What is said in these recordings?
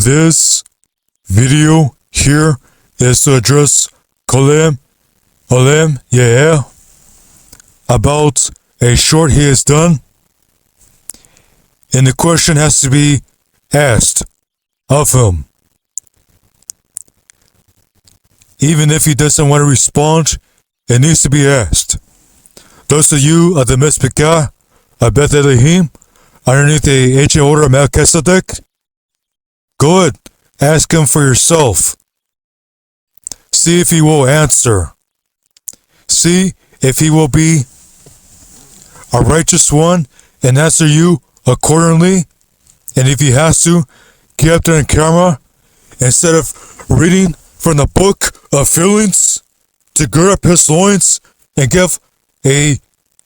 This video here is to address Kohiem OlamYah-El about a short he has done, and the question has to be asked of him. Even if he doesn't want to respond, it needs to be asked. Those of you of the Mitzvah of Beth Elohim, underneath the ancient order of Melchizedek, go ahead, ask him for yourself. See if he will answer. See if he will be a righteous one and answer you accordingly. And if he has to, get up there on camera, instead of reading from the book of feelings, to gird up his loins and give a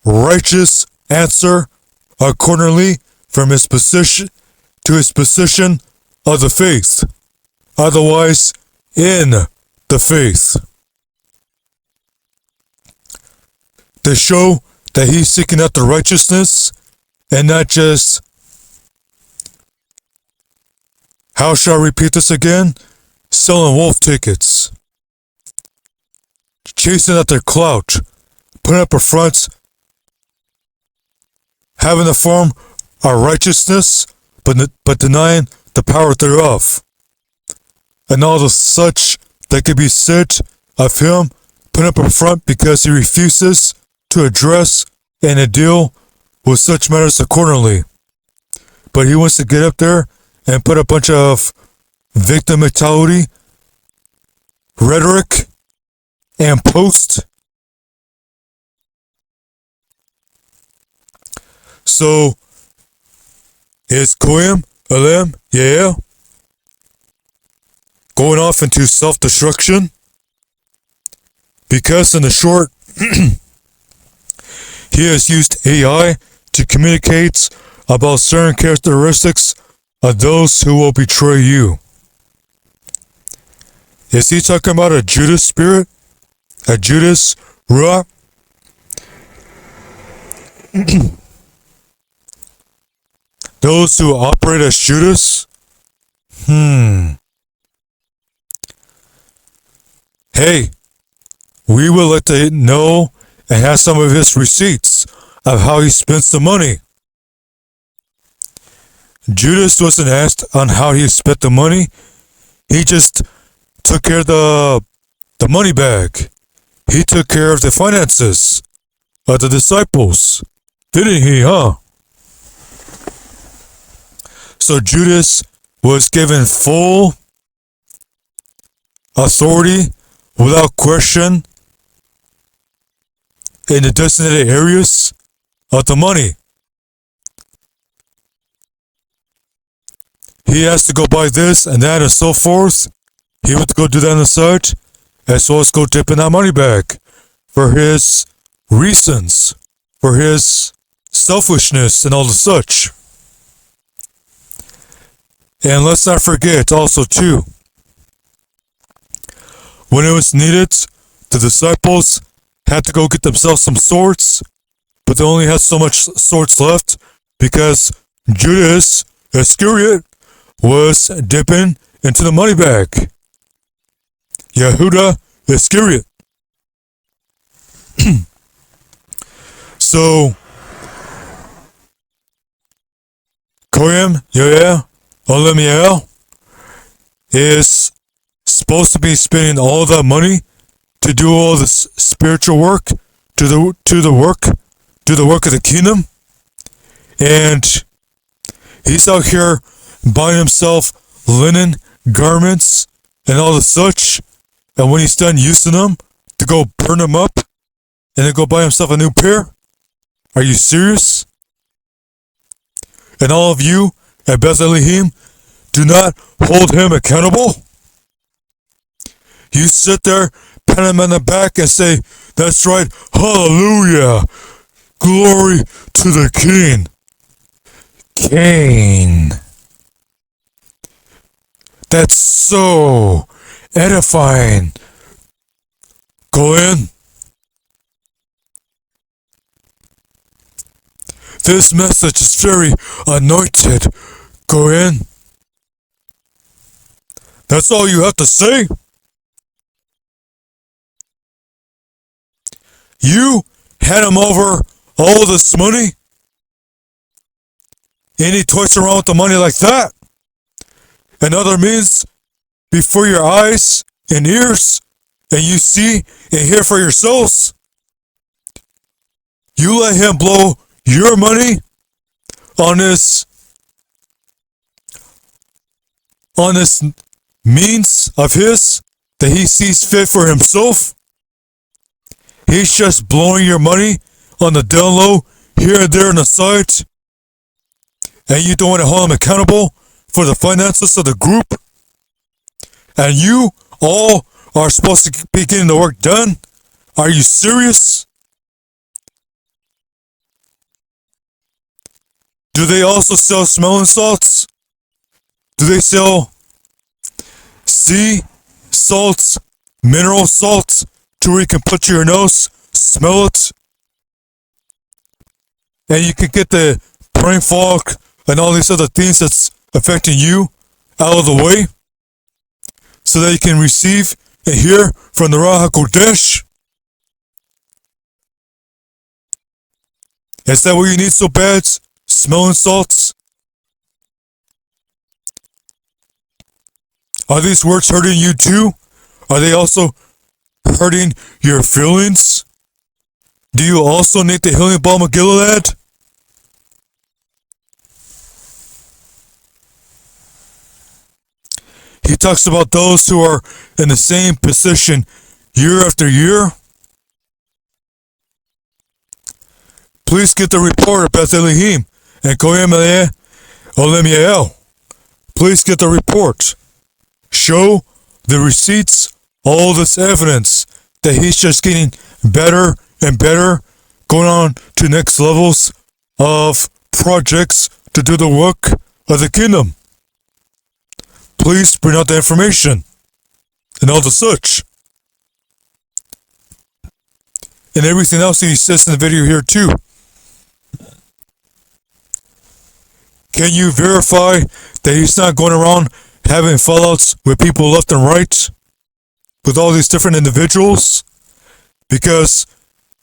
righteous answer accordingly from his position to his position of the faith, otherwise in the faith, to show that he's seeking out the righteousness and not just, how shall I repeat this again? Selling wolf tickets, chasing out their clout, putting up a front, having the form of righteousness, but denying the power thereof, and all the such that could be said of him, putting up a front because he refuses to address and deal with such matters accordingly. But he wants to get up there and put a bunch of victim mentality, rhetoric, and post. So, is Kohiem OlamYah-El going off into self-destruction? Because in the short, he has used AI to communicate about certain characteristics of those who will betray you. Is he talking about a Judas spirit? A Judas Ruach? Those who operate as Judas? Hey, we will let to know and have some of his receipts of how he spends the money. Judas wasn't asked on how he spent the money. He just took care of the money bag. He took care of the finances of the disciples. Didn't he, huh? So Judas was given full authority without question in the designated areas of the money. He has to go buy this and that and so forth. He went to go do that on the side, as well as go dip in that money bag for his reasons, for his selfishness and all the such. And let's not forget also too, when it was needed, the disciples had to go get themselves some swords, but they only had so much swords left because Judas Iscariot was dipping into the money bag. Yehuda Iscariot. So, Kohiem OlamYah-El is supposed to be spending all that money to do all this spiritual work, do the work of the kingdom, and he's out here buying himself linen garments and all the such, and when he's done using them, to go burn them up and then go buy himself a new pair? Are you serious? And all of you at Beth Elohim do not hold him accountable? You sit there, pat him on the back and say, that's right, hallelujah, glory to the King. Cain. That's so edifying. Kohiem. This message is very anointed. Kohiem. That's all you have to say? You hand him over all this money? And he toys around with the money like that? And other means before your eyes and ears, and you see and hear for yourselves? You let him blow your money on this means of his that he sees fit for himself? He's just blowing your money on the down low here and there on the side, and you don't want to hold him accountable for the finances of the group? And you all are supposed to be getting the work done? Are you serious? Do they also sell smelling salts? Do they sell sea salts, mineral salts, to where you can put to your nose, smell it, and you can get the brain fog and all these other things that's affecting you out of the way, so that you can receive and hear from the Ruach HaKodesh? Is that what you need so bad? Smelling salts? Are these words hurting you too? Are they also hurting your feelings? Do you also need the healing balm of Gilead? He talks about those who are in the same position year after year. Please get the report of Beth Elohim and Kohiem OlamYah-El. Please get the report. Show the receipts, all this evidence that he's just getting better and better, going on to next levels of projects to do the work of the kingdom. Please bring out the information and all the such. And everything else that he says in the video here too. Can you verify that he's not going around having fallouts with people left and right? With all these different individuals? Because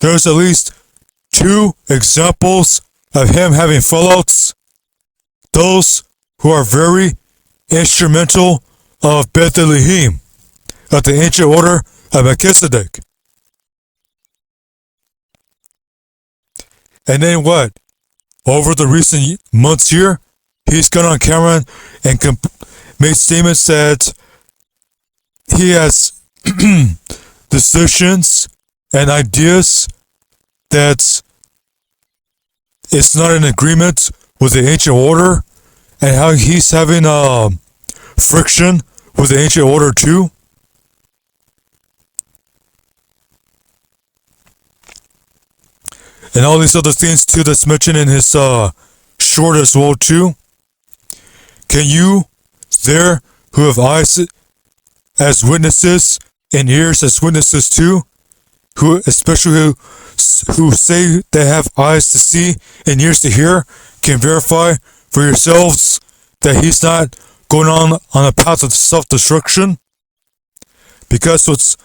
there's at least 2 examples of him having fallouts. Those who are very instrumental of Beth Elohim, of the ancient order of Melchizedek. And then what? Over the recent months here, he's gone on camera and made statements that he has decisions and ideas that it's not in agreement with the ancient order, and how he's having friction with the ancient order too. And all these other things too that's mentioned in his short as well too. Can you there who have eyes as witnesses and ears as witnesses too, who especially who say they have eyes to see and ears to hear, can verify for yourselves that he's not going on a path of self-destruction? Because what's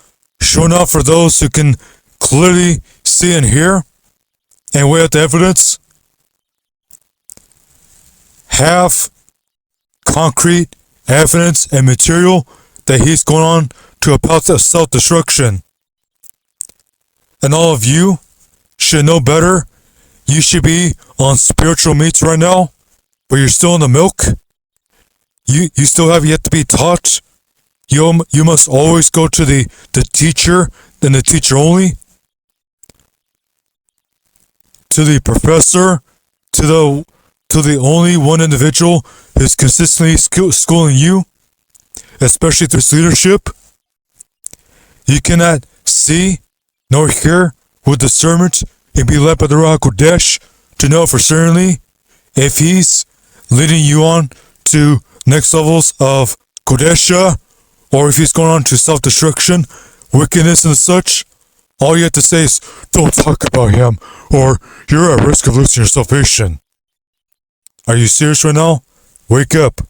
shown out for those who can clearly see and hear and weigh out the evidence have concrete evidence and material that he's going on to a path of self-destruction. And all of you should know better. You should be on spiritual meats right now, but you're still in the milk. You still have yet to be taught. You must always go to the teacher and the teacher only, to the professor, to the only one individual who's consistently schooling you, especially through his leadership. You cannot see nor hear with discernment and be led by the Ruach HaKodesh to know for certainly if he's leading you on to next levels of Kodesha, or if he's going on to self-destruction, wickedness and such. All you have to say is, don't talk about him, or you're at risk of losing your salvation. Are you serious right now? Wake up.